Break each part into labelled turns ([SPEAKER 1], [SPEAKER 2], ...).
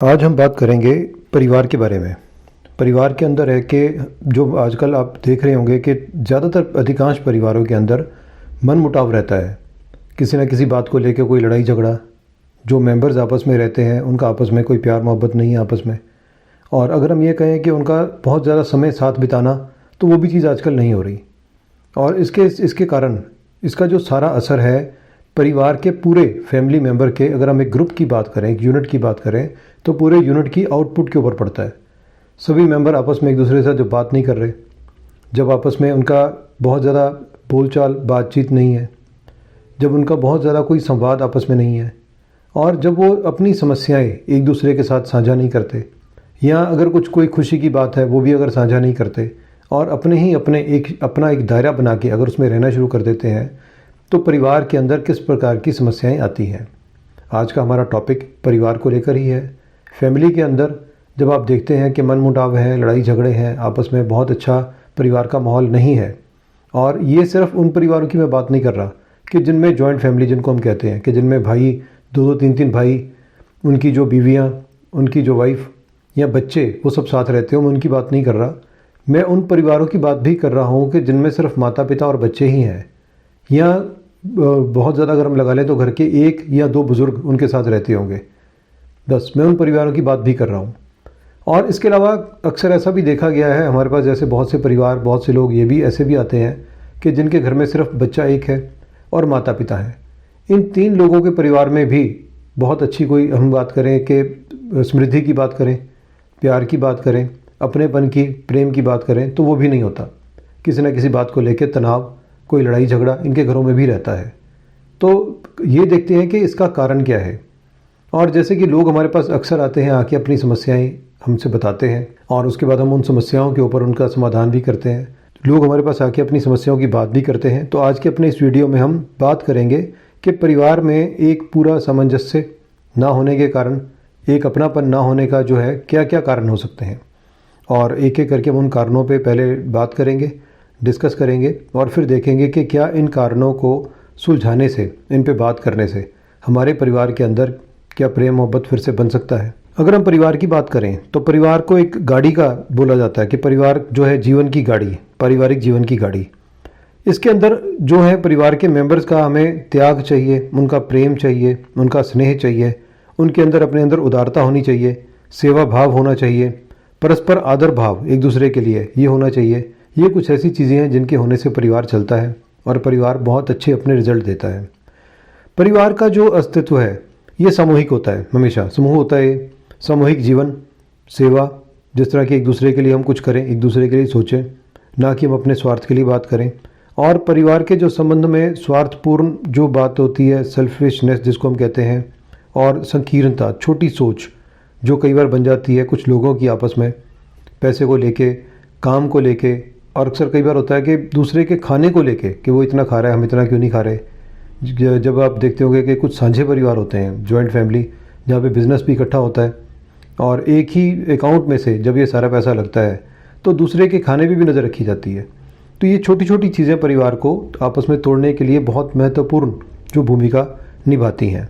[SPEAKER 1] आज हम बात करेंगे परिवार के बारे में। परिवार के अंदर है कि जो आजकल आप देख रहे होंगे कि ज़्यादातर अधिकांश परिवारों के अंदर मनमुटाव रहता है। किसी न किसी बात को लेकर कोई लड़ाई झगड़ा, जो मेंबर्स आपस में रहते हैं उनका आपस में कोई प्यार मोहब्बत नहीं है आपस में। और अगर हम ये कहें कि उनका बहुत ज़्यादा समय साथ बिताना, तो वो भी चीज़ आजकल नहीं हो रही। और इसके कारण इसका जो सारा असर है परिवार के पूरे फैमिली मेम्बर के, अगर हम एक ग्रुप की बात करें, एक यूनिट की बात करें, तो पूरे यूनिट की आउटपुट के ऊपर पड़ता है। सभी मेंबर आपस में एक दूसरे से जब बात नहीं कर रहे, जब आपस में उनका बहुत ज़्यादा बोलचाल बातचीत नहीं है, जब उनका बहुत ज़्यादा कोई संवाद आपस में नहीं है, और जब वो अपनी समस्याएं एक दूसरे के साथ साझा नहीं करते, या अगर कोई खुशी की बात है वो भी अगर साझा नहीं करते और अपना एक दायरा बना के अगर उसमें रहना शुरू कर देते हैं, तो परिवार के अंदर किस प्रकार की समस्याएं आती हैं। आज का हमारा टॉपिक परिवार को लेकर ही है। फैमिली के अंदर जब आप देखते हैं कि मनमुटाव है, लड़ाई झगड़े हैं, आपस में बहुत अच्छा परिवार का माहौल नहीं है। और ये सिर्फ उन परिवारों की मैं बात नहीं कर रहा कि जिनमें जॉइंट फैमिली जिनको हम कहते हैं, कि जिनमें भाई दो दो तीन तीन भाई, उनकी जो बीवियाँ, उनकी जो वाइफ या बच्चे वो सब साथ रहते हो, मैं उनकी बात नहीं कर रहा। मैं उन परिवारों की बात भी कर रहा हूँ कि जिनमें सिर्फ माता पिता और बच्चे ही हैं, या बहुत ज़्यादा अगर हम लगा लें तो घर के एक या दो बुज़ुर्ग उनके साथ रहते होंगे। बस मैं उन परिवारों की बात भी कर रहा हूँ। और इसके अलावा अक्सर ऐसा भी देखा गया है हमारे पास, जैसे बहुत से परिवार, बहुत से लोग ये भी ऐसे भी आते हैं कि जिनके घर में सिर्फ बच्चा एक है और माता पिता है। इन तीन लोगों के परिवार में भी बहुत अच्छी कोई हम बात करें कि समृद्धि की बात करें, प्यार की बात करें, अपनेपन की, प्रेम की बात करें, तो वो भी नहीं होता। किसी न किसी बात को लेकर तनाव, कोई लड़ाई झगड़ा इनके घरों में भी रहता है। तो ये देखते हैं कि इसका कारण क्या है। और जैसे कि लोग हमारे पास अक्सर आते हैं, आके अपनी समस्याएं हमसे बताते हैं, और उसके बाद हम उन समस्याओं के ऊपर उनका समाधान भी करते हैं। लोग हमारे पास आके अपनी समस्याओं की बात भी करते हैं। तो आज के अपने इस वीडियो में हम बात करेंगे कि परिवार में एक पूरा सामंजस्य ना होने के कारण, एक अपनापन ना होने का जो है क्या क्या कारण हो सकते हैं। और एक एक करके हम उन कारणों पे पहले बात करेंगे, डिस्कस करेंगे, और फिर देखेंगे कि क्या इन कारणों को सुलझाने से, इन पे बात करने से हमारे परिवार के अंदर क्या प्रेम मोहब्बत फिर से बन सकता है। अगर हम परिवार की बात करें तो परिवार को एक गाड़ी का बोला जाता है कि परिवार जो है जीवन की गाड़ी, पारिवारिक जीवन की गाड़ी। इसके अंदर जो है परिवार के मेंबर्स का हमें त्याग चाहिए, उनका प्रेम चाहिए, उनका स्नेह चाहिए, उनके अंदर अपने अंदर उदारता होनी चाहिए, सेवा भाव होना चाहिए, परस्पर आदर भाव एक दूसरे के लिए ये होना चाहिए। ये कुछ ऐसी चीज़ें हैं जिनके होने से परिवार चलता है और परिवार बहुत अच्छे अपने रिजल्ट देता है। परिवार का जो अस्तित्व है ये सामूहिक होता है, हमेशा समूह होता है। सामूहिक जीवन, सेवा, जिस तरह कि एक दूसरे के लिए हम कुछ करें, एक दूसरे के लिए सोचें, ना कि हम अपने स्वार्थ के लिए बात करें। और परिवार के जो संबंध में स्वार्थपूर्ण जो बात होती है, सेल्फिशनेस जिसको हम कहते हैं, और संकीर्णता, छोटी सोच जो कई बार बन जाती है कुछ लोगों की आपस में, पैसे को लेके, काम को लेके, और अक्सर कई बार होता है कि दूसरे के खाने को लेके कि वो इतना खा रहा है, हम इतना क्यों नहीं खा रहे। जब आप देखते होंगे कि कुछ साझे परिवार होते हैं, जॉइंट फैमिली, जहाँ पे बिज़नेस भी इकट्ठा होता है, और एक ही अकाउंट में से जब ये सारा पैसा लगता है तो दूसरे के खाने पे भी नज़र रखी जाती है। तो ये छोटी छोटी चीज़ें परिवार को आपस में तोड़ने के लिए बहुत महत्वपूर्ण जो भूमिका निभाती हैं।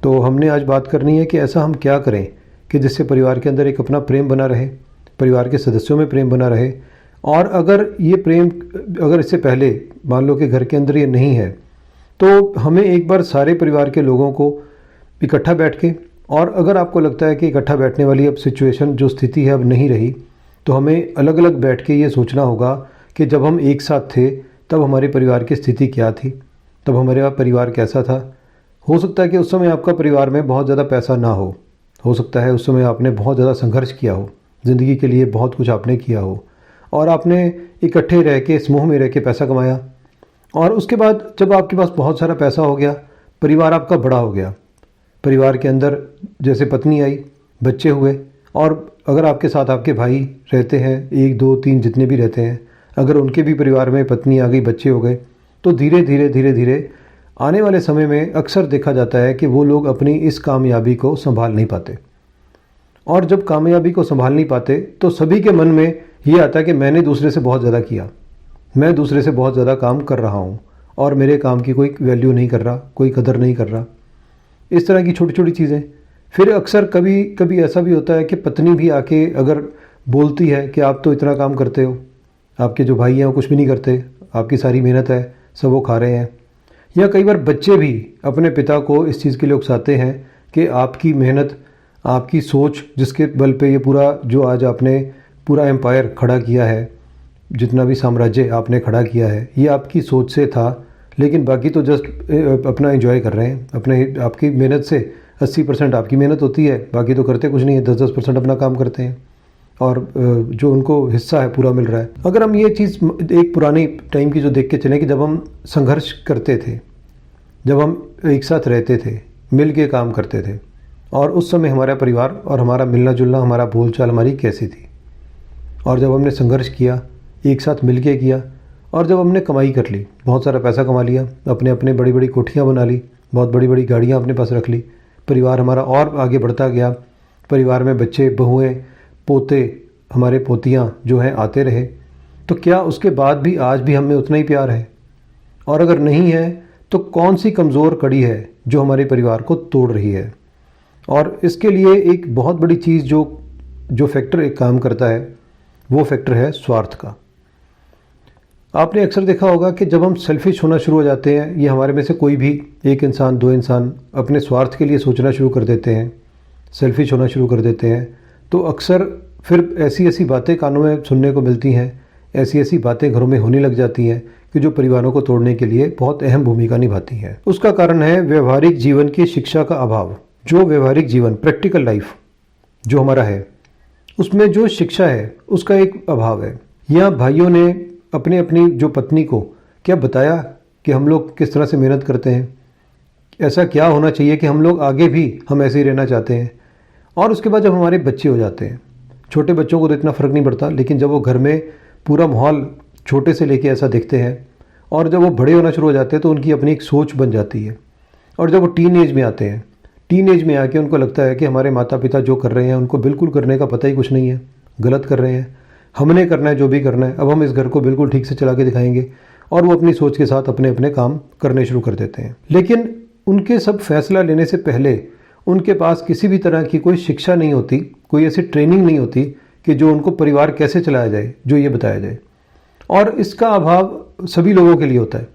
[SPEAKER 1] तो हमने आज बात करनी है कि ऐसा हम क्या करें कि जिससे परिवार के अंदर एक अपना प्रेम बना रहे, परिवार के सदस्यों में प्रेम बना रहे। और अगर ये प्रेम, अगर इससे पहले मान लो कि घर के अंदर ये नहीं है, तो हमें एक बार सारे परिवार के लोगों को इकट्ठा बैठ के, और अगर आपको लगता है कि इकट्ठा बैठने वाली अब सिचुएशन जो स्थिति है अब नहीं रही, तो हमें अलग अलग बैठ के ये सोचना होगा कि जब हम एक साथ थे तब हमारे परिवार की स्थिति क्या थी, तब हमारा परिवार कैसा था। हो सकता है कि उस समय आपका परिवार में बहुत ज़्यादा पैसा ना हो सकता है उस समय आपने बहुत ज़्यादा संघर्ष किया हो, ज़िंदगी के लिए बहुत कुछ आपने किया हो, और आपने इकट्ठे रह के, समूह में रह के पैसा कमाया। और उसके बाद जब आपके पास बहुत सारा पैसा हो गया, परिवार आपका बड़ा हो गया, परिवार के अंदर जैसे पत्नी आई, बच्चे हुए, और अगर आपके साथ आपके भाई रहते हैं, एक दो तीन जितने भी रहते हैं, अगर उनके भी परिवार में पत्नी आ गई, बच्चे हो गए, तो धीरे धीरे धीरे धीरे आने वाले समय में अक्सर देखा जाता है कि वो लोग अपनी इस कामयाबी को संभाल नहीं पाते। और जब कामयाबी को संभाल नहीं पाते तो सभी के मन में ये आता है कि मैंने दूसरे से बहुत ज़्यादा किया, मैं दूसरे से बहुत ज़्यादा काम कर रहा हूँ, और मेरे काम की कोई वैल्यू नहीं कर रहा, कोई कदर नहीं कर रहा। इस तरह की छोटी छोटी चीज़ें फिर अक्सर कभी कभी ऐसा भी होता है कि पत्नी भी आके अगर बोलती है कि आप तो इतना काम करते हो, आपके जो भाई हैं वो कुछ भी नहीं करते, आपकी सारी मेहनत है सब वो खा रहे हैं। या कई बार बच्चे भी अपने पिता को इस चीज़ के लिए उकसाते हैं कि आपकी मेहनत, आपकी सोच, जिसके बल पे ये पूरा जो आज आपने पूरा एम्पायर खड़ा किया है, जितना भी साम्राज्य आपने खड़ा किया है, ये आपकी सोच से था, लेकिन बाकी तो जस्ट अपना एंजॉय कर रहे हैं। अपने आपकी मेहनत से 80% आपकी मेहनत होती है, बाकी तो करते कुछ नहीं है, 10-10% अपना काम करते हैं और जो उनको हिस्सा है पूरा मिल रहा है। अगर हम ये चीज़ एक पुरानी टाइम की जो देख के चलें कि जब हम संघर्ष करते थे, जब हम एक साथ रहते थे, मिल के काम करते थे, और उस समय हमारा परिवार और हमारा मिलना जुलना, हमारा बोलचाल हमारी कैसी थी, और जब हमने संघर्ष किया, एक साथ मिल के किया, और जब हमने कमाई कर ली, बहुत सारा पैसा कमा लिया, अपने अपने बड़ी बड़ी कोठियाँ बना ली, बहुत बड़ी बड़ी गाड़ियाँ अपने पास रख ली, परिवार हमारा और आगे बढ़ता गया, परिवार में बच्चे, बहुएँ, पोते, हमारे पोतियाँ जो हैं आते रहे, तो क्या उसके बाद भी आज भी हमें उतना ही प्यार है? और अगर नहीं है तो कौन सी कमज़ोर कड़ी है जो हमारे परिवार को तोड़ रही है? और इसके लिए एक बहुत बड़ी चीज़ जो फैक्टर एक काम करता है, वो फैक्टर है स्वार्थ का। आपने अक्सर देखा होगा कि जब हम सेल्फिश होना शुरू हो जाते हैं, ये हमारे में से कोई भी एक इंसान, दो इंसान अपने स्वार्थ के लिए सोचना शुरू कर देते हैं, सेल्फिश होना शुरू कर देते हैं, तो अक्सर फिर ऐसी ऐसी बातें कानों में सुनने को मिलती हैं, ऐसी ऐसी बातें घरों में होने लग जाती हैं कि जो परिवारों को तोड़ने के लिए बहुत अहम भूमिका निभाती हैं। उसका कारण है व्यवहारिक जीवन की शिक्षा का अभाव। जो व्यवहारिक जीवन, प्रैक्टिकल लाइफ जो हमारा है, उसमें जो शिक्षा है उसका एक अभाव है। यहाँ भाइयों ने अपने अपनी जो पत्नी को क्या बताया कि हम लोग किस तरह से मेहनत करते हैं, ऐसा क्या होना चाहिए कि हम लोग आगे भी हम ऐसे ही रहना चाहते हैं। और उसके बाद जब हमारे बच्चे हो जाते हैं, छोटे बच्चों को तो इतना फ़र्क नहीं पड़ता, लेकिन जब वो घर में पूरा माहौल छोटे से लेके ऐसा देखते हैं, और जब वो बड़े होना शुरू हो जाते हैं तो उनकी अपनी एक सोच बन जाती है। और जब वो टीन एज में आते हैं, टीन एज में आके उनको लगता है कि हमारे माता पिता जो कर रहे हैं उनको बिल्कुल करने का पता ही कुछ नहीं है, गलत कर रहे हैं, हमने करना है जो भी करना है, अब हम इस घर को बिल्कुल ठीक से चला के दिखाएंगे। और वो अपनी सोच के साथ अपने अपने काम करने शुरू कर देते हैं। लेकिन उनके सब फैसला लेने से पहले उनके पास किसी भी तरह की कोई शिक्षा नहीं होती, कोई ऐसी ट्रेनिंग नहीं होती कि जो उनको परिवार कैसे चलाया जाए, जो ये बताया जाए। और इसका अभाव सभी लोगों के लिए होता है।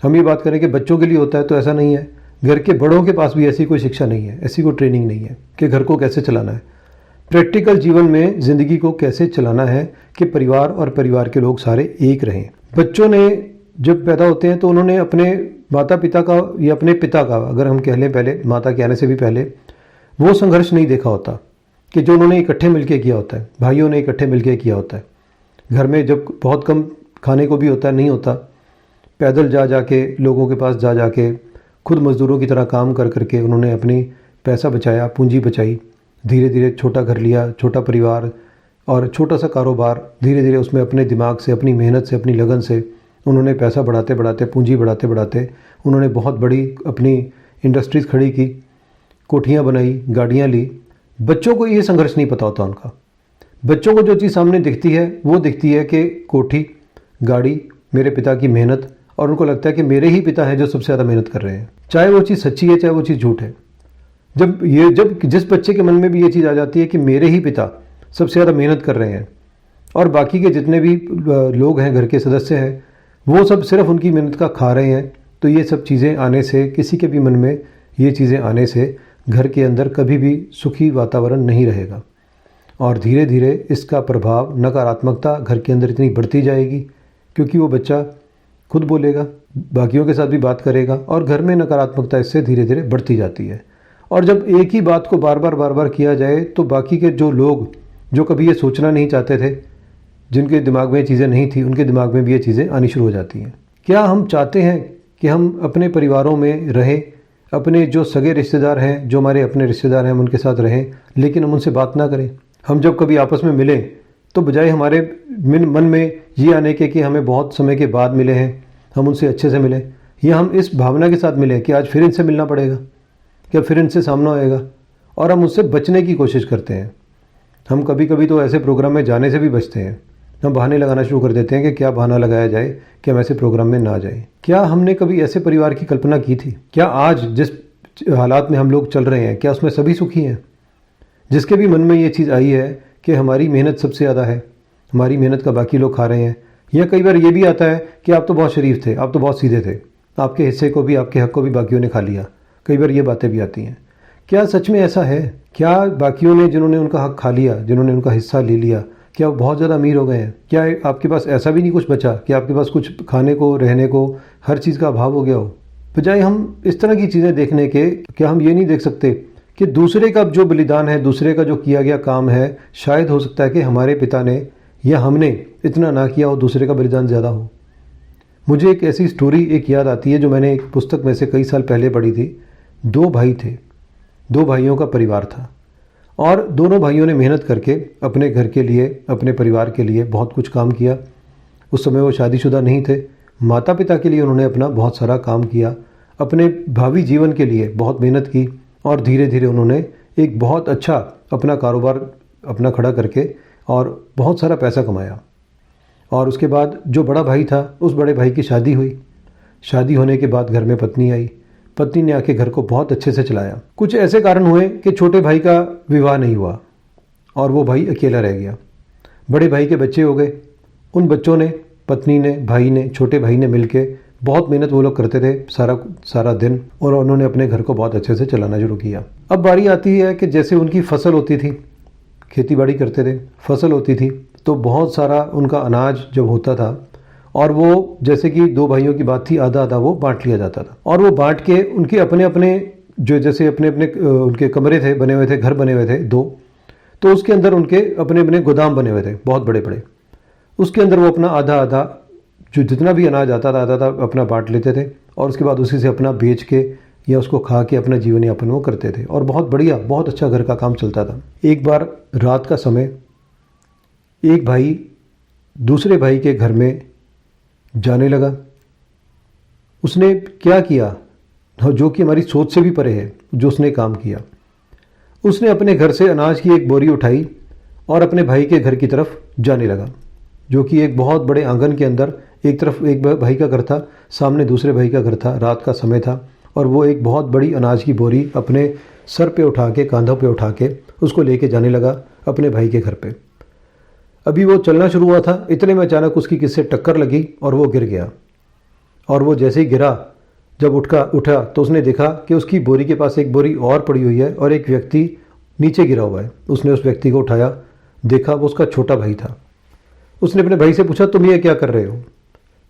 [SPEAKER 1] हम ये बात करें कि बच्चों के लिए होता है तो ऐसा नहीं है, घर के बड़ों के पास भी ऐसी कोई शिक्षा नहीं है, ऐसी कोई ट्रेनिंग नहीं है कि घर को कैसे चलाना है, प्रैक्टिकल जीवन में ज़िंदगी को कैसे चलाना है कि परिवार और परिवार के लोग सारे एक रहें। बच्चों ने जब पैदा होते हैं तो उन्होंने अपने माता पिता का या अपने पिता का, अगर हम कह लें पहले, माता के आने से भी पहले, वो संघर्ष नहीं देखा होता कि जो उन्होंने इकट्ठे मिलके किया होता है, भाइयों ने इकट्ठे मिलके किया होता है। घर में जब बहुत कम खाने को भी होता है, नहीं होता, पैदल जा जाके, लोगों के पास जा जाके, खुद मज़दूरों की तरह काम कर करके उन्होंने अपनी पैसा बचाया, पूंजी बचाई, धीरे धीरे छोटा घर लिया, छोटा परिवार और छोटा सा कारोबार, धीरे धीरे उसमें अपने दिमाग से, अपनी मेहनत से, अपनी लगन से उन्होंने पैसा बढ़ाते बढ़ाते, पूंजी बढ़ाते बढ़ाते उन्होंने बहुत बड़ी अपनी इंडस्ट्रीज़ खड़ी की, कोठियाँ बनाई, गाड़ियाँ ली। बच्चों को ये संघर्ष नहीं पता होता उनका। बच्चों को जो चीज़ सामने दिखती है वो दिखती है कि कोठी, गाड़ी, मेरे पिता की मेहनत, और उनको लगता है कि मेरे ही पिता हैं जो सबसे ज़्यादा मेहनत कर रहे हैं, चाहे वो चीज़ सच्ची है चाहे वो चीज़ झूठ है। जब जिस बच्चे के मन में भी ये चीज़ आ जाती है कि मेरे ही पिता सबसे ज़्यादा मेहनत कर रहे हैं और बाकी के जितने भी लोग हैं, घर के सदस्य हैं, वो सब सिर्फ उनकी मेहनत का खा रहे हैं, तो ये सब चीज़ें आने से, किसी के भी मन में ये चीज़ें आने से घर के अंदर कभी भी सुखी वातावरण नहीं रहेगा। और धीरे धीरे इसका प्रभाव, नकारात्मकता घर के अंदर इतनी बढ़ती जाएगी क्योंकि वो बच्चा खुद बोलेगा, बाकियों के साथ भी बात करेगा, और घर में नकारात्मकता इससे धीरे धीरे बढ़ती जाती है। और जब एक ही बात को बार बार किया जाए तो बाकी के जो लोग जो कभी ये सोचना नहीं चाहते थे, जिनके दिमाग में ये चीज़ें नहीं थी, उनके दिमाग में भी ये चीज़ें आनी शुरू हो जाती हैं। क्या हम चाहते हैं कि हम अपने परिवारों में रहें, अपने जो सगे रिश्तेदार हैं, जो हमारे अपने रिश्तेदार हैं, हम उनके साथ रहें, लेकिन हम उनसे बात ना करें? हम जब कभी आपस में मिलें तो बजाय हमारे मन में ये आने के कि हमें बहुत समय के बाद मिले हैं, हम उनसे अच्छे से मिलें, या हम इस भावना के साथ मिलें कि आज फिर इनसे मिलना पड़ेगा, क्या फिर इनसे सामना होएगा, और हम उससे बचने की कोशिश करते हैं। हम कभी कभी तो ऐसे प्रोग्राम में जाने से भी बचते हैं। हम बहाने लगाना शुरू कर देते हैं कि क्या बहाना लगाया जाए कि हम ऐसे प्रोग्राम में ना जाएं। क्या हमने कभी ऐसे परिवार की कल्पना की थी? क्या आज जिस हालात में हम लोग चल रहे हैं, क्या उसमें सभी सुखी हैं? जिसके भी मन में ये चीज़ आई है कि हमारी मेहनत सबसे ज़्यादा है, हमारी मेहनत का बाकी लोग खा रहे हैं, या कई बार ये भी आता है कि आप तो बहुत शरीफ थे, आप तो बहुत सीधे थे, आपके हिस्से को भी, आपके हक को भी बाकियों ने खा लिया। कई बार ये बातें भी आती हैं। क्या सच में ऐसा है? क्या बाकियों ने, जिन्होंने उनका हक खा लिया, जिन्होंने उनका हिस्सा ले लिया, क्या वो बहुत ज़्यादा अमीर हो गए हैं? क्या आपके पास ऐसा भी नहीं कुछ बचा कि आपके पास कुछ खाने को, रहने को, हर चीज़ का अभाव हो गया हो? बजाय हम इस तरह की चीज़ें देखने के, क्या हम ये नहीं देख सकते कि दूसरे का जो बलिदान है, दूसरे का जो किया गया काम है, शायद हो सकता है कि हमारे पिता ने या हमने इतना ना किया हो, दूसरे का बलिदान ज़्यादा हो। मुझे एक ऐसी स्टोरी एक याद आती है जो मैंने एक पुस्तक में से कई साल पहले पढ़ी थी। 2 भाई थे, 2 भाइयों का परिवार था, और दोनों भाइयों ने मेहनत करके अपने घर के लिए, अपने परिवार के लिए बहुत कुछ काम किया। उस समय वो शादीशुदा नहीं थे। माता पिता के लिए उन्होंने अपना बहुत सारा काम किया, अपने भावी जीवन के लिए बहुत मेहनत की, और धीरे धीरे उन्होंने एक बहुत अच्छा अपना कारोबार अपना खड़ा करके और बहुत सारा पैसा कमाया। और उसके बाद जो बड़ा भाई था, उस बड़े भाई की शादी हुई। शादी होने के बाद घर में पत्नी आई। पत्नी ने आके घर को बहुत अच्छे से चलाया। कुछ ऐसे कारण हुए कि छोटे भाई का विवाह नहीं हुआ और वो भाई अकेला रह गया। बड़े भाई के बच्चे हो गए। उन बच्चों ने, पत्नी ने, भाई ने, छोटे भाई ने मिलके बहुत मेहनत वो लोग करते थे सारा दिन, और उन्होंने अपने घर को बहुत अच्छे से चलाना शुरू किया। अब बारी आती है कि जैसे उनकी फसल होती थी, खेती बाड़ी करते थे, फसल होती थी, तो बहुत सारा उनका अनाज जब होता था, और वो जैसे कि 2 भाइयों की बात थी, आधा आधा वो बांट लिया जाता था। और वो बांट के उनके अपने अपने जो, जैसे अपने अपने उनके कमरे थे, बने हुए थे, घर बने हुए थे 2, तो उसके अंदर उनके अपने अपने गोदाम बने हुए थे बहुत बड़े बड़े। उसके अंदर वो अपना आधा आधा जो जितना भी अनाज आता था आधा आधा अपना बांट लेते थे, और उसके बाद उसी से अपना बेच के या उसको खा के अपना जीवन यापन वो करते थे, और बहुत बढ़िया, बहुत अच्छा घर का काम चलता था। एक बार रात का समय एक भाई दूसरे भाई के घर में जाने लगा। उसने क्या किया, जो कि हमारी सोच से भी परे है, जो उसने काम किया, उसने अपने घर से अनाज की एक बोरी उठाई और अपने भाई के घर की तरफ जाने लगा, जो कि एक बहुत बड़े आंगन के अंदर, एक तरफ एक भाई का घर था, सामने दूसरे भाई का घर था, रात का समय था, और वो एक बहुत बड़ी अनाज की बोरी अपने सर पे उठा के, कांधों पे उठा के उसको लेके जाने लगा अपने भाई के घर पे। अभी वो चलना शुरू हुआ था, इतने में अचानक उसकी किससे टक्कर लगी और वो गिर गया। और वो जैसे ही गिरा, जब उठा तो उसने देखा कि उसकी बोरी के पास एक बोरी और पड़ी हुई है और एक व्यक्ति नीचे गिरा हुआ है। उसने उस व्यक्ति को उठाया, देखा वो उसका छोटा भाई था। उसने अपने भाई से पूछा, तुम ये क्या कर रहे हो?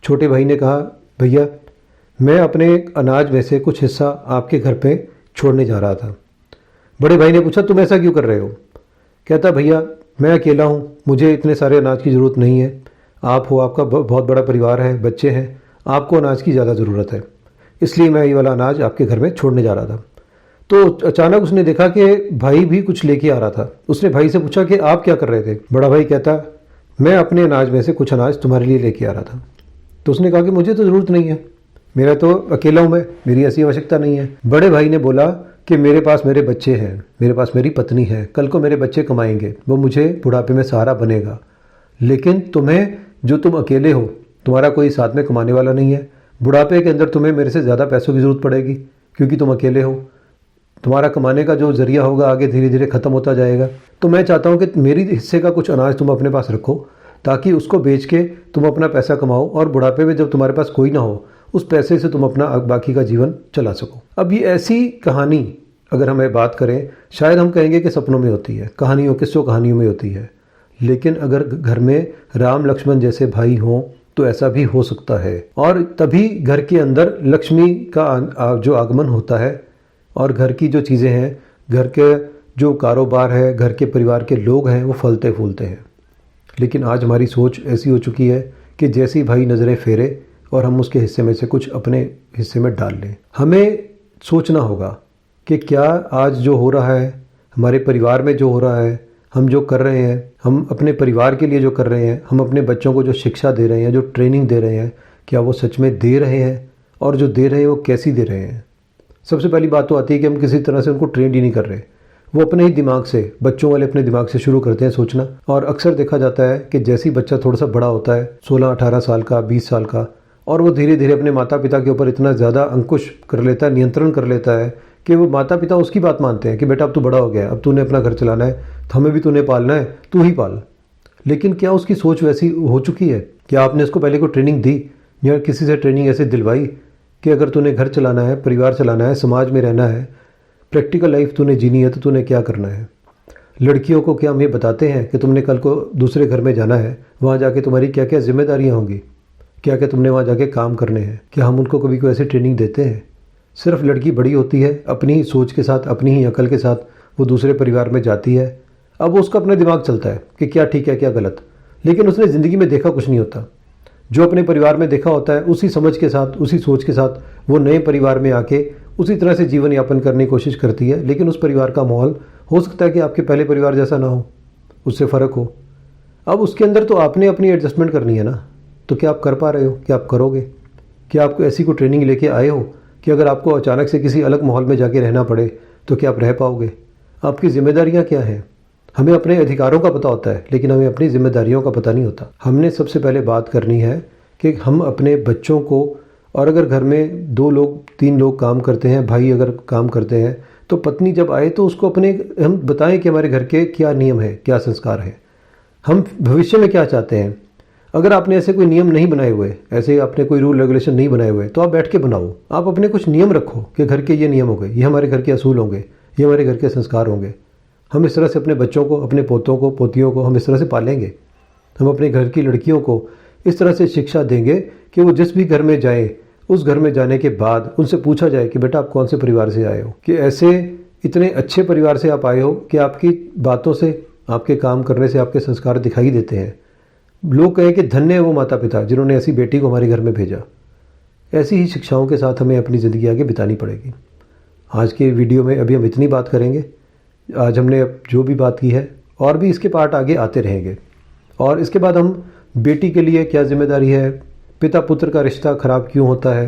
[SPEAKER 1] छोटे भाई ने कहा, भैया मैं अपने अनाज में से कुछ हिस्सा आपके घर पे छोड़ने जा रहा था। बड़े भाई ने पूछा, तुम ऐसा क्यों कर रहे हो? कहता, भैया मैं अकेला हूँ, मुझे इतने सारे अनाज की ज़रूरत नहीं है। आप हो, आपका बहुत बड़ा परिवार है, बच्चे हैं, आपको अनाज की ज़्यादा ज़रूरत है, इसलिए मैं ये वाला अनाज आपके घर में छोड़ने जा रहा था। तो अचानक उसने देखा कि भाई भी कुछ लेके आ रहा था। उसने भाई से पूछा कि आप क्या कर रहे थे? बड़ा भाई कहता, मैं अपने अनाज में से कुछ अनाज तुम्हारे लिए लेके आ रहा था। तो उसने कहा कि मुझे तो ज़रूरत नहीं है, मेरा तो अकेला हूँ मैं, मेरी ऐसी आवश्यकता नहीं है। बड़े भाई ने बोला कि मेरे पास मेरे बच्चे हैं, मेरे पास मेरी पत्नी है, कल को मेरे बच्चे कमाएंगे, वो मुझे बुढ़ापे में सहारा बनेगा, लेकिन तुम्हें, जो तुम अकेले हो, तुम्हारा कोई साथ में कमाने वाला नहीं है, बुढ़ापे के अंदर तुम्हें मेरे से ज़्यादा पैसों की ज़रूरत पड़ेगी, क्योंकि तुम अकेले हो, तुम्हारा कमाने का जो ज़रिया होगा आगे धीरे धीरे ख़त्म होता जाएगा। तो मैं चाहता हूँ कि मेरी हिस्से का कुछ अनाज तुम अपने पास रखो, ताकि उसको बेच के तुम अपना पैसा कमाओ, और बुढ़ापे में जब तुम्हारे पास कोई ना हो, उस पैसे से तुम अपना बाकी का जीवन चला सको। अब ये ऐसी कहानी अगर हमें बात करें, शायद हम कहेंगे कि सपनों में होती है, कहानियों, किस्सों कहानियों में होती है, लेकिन अगर घर में राम लक्ष्मण जैसे भाई हों तो ऐसा भी हो सकता है, और तभी घर के अंदर लक्ष्मी का जो आगमन होता है, और घर की जो चीज़ें हैं, घर के जो कारोबार है, घर के परिवार के लोग हैं, वो फलते फूलते हैं। लेकिन आज हमारी सोच ऐसी हो चुकी है कि जैसे ही भाई नज़रें फेरे और हम उसके हिस्से में से कुछ अपने हिस्से में डाल लें। हमें सोचना होगा कि क्या आज जो हो रहा है, हमारे परिवार में जो हो रहा है, हम जो कर रहे हैं, हम अपने परिवार के लिए जो कर रहे हैं, हम अपने बच्चों को जो शिक्षा दे रहे हैं, जो ट्रेनिंग दे रहे हैं, क्या वो सच में दे रहे हैं, और जो दे रहे हैं वो कैसी दे रहे हैं। सबसे पहली बात तो आती है कि हम किसी तरह से उनको ट्रेन ही नहीं कर रहे। वो अपने ही दिमाग से, बच्चों वाले अपने दिमाग से शुरू करते हैं सोचना, और अक्सर देखा जाता है कि जैसे ही बच्चा थोड़ा सा बड़ा होता है, 16-18 साल का, 20 साल का, और वो धीरे धीरे अपने माता पिता के ऊपर इतना ज़्यादा अंकुश कर लेता है, नियंत्रण कर लेता है कि वो माता पिता उसकी बात मानते हैं कि बेटा अब तू बड़ा हो गया है, अब तूने अपना घर चलाना है, तो हमें भी तूने पालना है, तू ही पाल। लेकिन क्या उसकी सोच वैसी हो चुकी है? क्या आपने उसको पहले को ट्रेनिंग दी या किसी से ट्रेनिंग ऐसे दिलवाई कि अगर तूने घर चलाना है, परिवार चलाना है, समाज में रहना है, प्रैक्टिकल लाइफ तूने जीनी है, तो तूने क्या करना है? लड़कियों को क्या हम ये बताते हैं कि तुमने कल को दूसरे घर में जाना है, वहाँ जाके तुम्हारी क्या क्या जिम्मेदारियाँ होंगी, क्या क्या तुमने वहाँ जाके काम करने हैं? क्या हम उनको कभी कोई ऐसी ट्रेनिंग देते हैं? सिर्फ लड़की बड़ी होती है, अपनी ही सोच के साथ, अपनी ही अकल के साथ वो दूसरे परिवार में जाती है। अब उसका अपना दिमाग चलता है कि क्या ठीक है क्या गलत, लेकिन उसने ज़िंदगी में देखा कुछ नहीं होता। जो अपने परिवार में देखा होता है उसी समझ के साथ, उसी सोच के साथ वो नए परिवार में आके उसी तरह से जीवन यापन करने की कोशिश करती है। लेकिन उस परिवार का माहौल हो सकता है कि आपके पहले परिवार जैसा ना हो, उससे फ़र्क हो। अब उसके अंदर तो आपने अपनी एडजस्टमेंट करनी है ना। तो क्या आप कर पा रहे हो? क्या आप करोगे? क्या आपको ऐसी कोई ट्रेनिंग लेके आए हो कि अगर आपको अचानक से किसी अलग माहौल में जाके रहना पड़े तो क्या आप रह पाओगे? आपकी जिम्मेदारियां क्या हैं? हमें अपने अधिकारों का पता होता है, लेकिन हमें अपनी जिम्मेदारियों का पता नहीं होता। हमने सबसे पहले बात करनी है कि हम अपने बच्चों को, और अगर घर में 2 लोग 3 लोग काम करते हैं, भाई अगर काम करते हैं, तो पत्नी जब आए तो उसको हम बताएं कि हमारे घर के क्या नियम है, क्या संस्कार है, हम भविष्य में क्या चाहते हैं। अगर आपने ऐसे कोई नियम नहीं बनाए हुए, ऐसे आपने कोई रूल रेगुलेशन नहीं बनाए हुए, तो आप बैठ के बनाओ। आप अपने कुछ नियम रखो कि घर के ये नियम होंगे, ये हमारे घर के असूल होंगे, ये हमारे घर के संस्कार होंगे। हम इस तरह से अपने बच्चों को, अपने पोतों को, पोतियों को हम इस तरह से पालेंगे। हम अपने घर की लड़कियों को इस तरह से शिक्षा देंगे कि वो जिस भी घर में जाए, उस घर में जाने के बाद उनसे पूछा जाए कि बेटा आप कौन से परिवार से आए हो, कि ऐसे इतने अच्छे परिवार से आप आए हो कि आपकी बातों से, आपके काम करने से आपके संस्कार दिखाई देते हैं। लोग कहें कि धन्य है वो माता पिता जिन्होंने ऐसी बेटी को हमारे घर में भेजा। ऐसी ही शिक्षाओं के साथ हमें अपनी ज़िंदगी आगे बितानी पड़ेगी। आज के वीडियो में अभी हम इतनी बात करेंगे। आज हमने जो भी बात की है, और भी इसके पार्ट आगे आते रहेंगे। और इसके बाद हम बेटी के लिए क्या जिम्मेदारी है, पिता पुत्र का रिश्ता ख़राब क्यों होता है,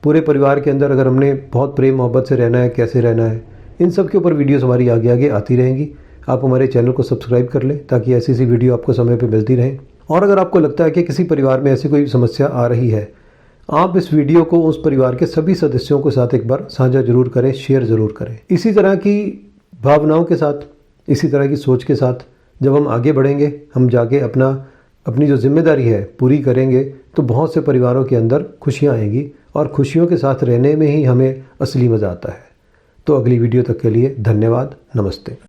[SPEAKER 1] पूरे परिवार के अंदर अगर हमने बहुत प्रेम मोहब्बत से रहना है, कैसे रहना है, इन सब के ऊपर वीडियोस हमारी आगे आगे आती रहेंगी। आप हमारे चैनल को सब्सक्राइब कर लें ताकि ऐसी सी वीडियो आपको समय पर मिलती रहे। और अगर आपको लगता है कि किसी परिवार में ऐसी कोई समस्या आ रही है, आप इस वीडियो को उस परिवार के सभी सदस्यों के साथ एक बार साझा ज़रूर करें, शेयर ज़रूर करें। इसी तरह की भावनाओं के साथ, इसी तरह की सोच के साथ जब हम आगे बढ़ेंगे, हम जाके अपनी जो जिम्मेदारी है पूरी करेंगे, तो बहुत से परिवारों के अंदर खुशियाँ आएंगी, और खुशियों के साथ रहने में ही हमें असली मज़ा आता है। तो अगली वीडियो तक के लिए धन्यवाद, नमस्ते।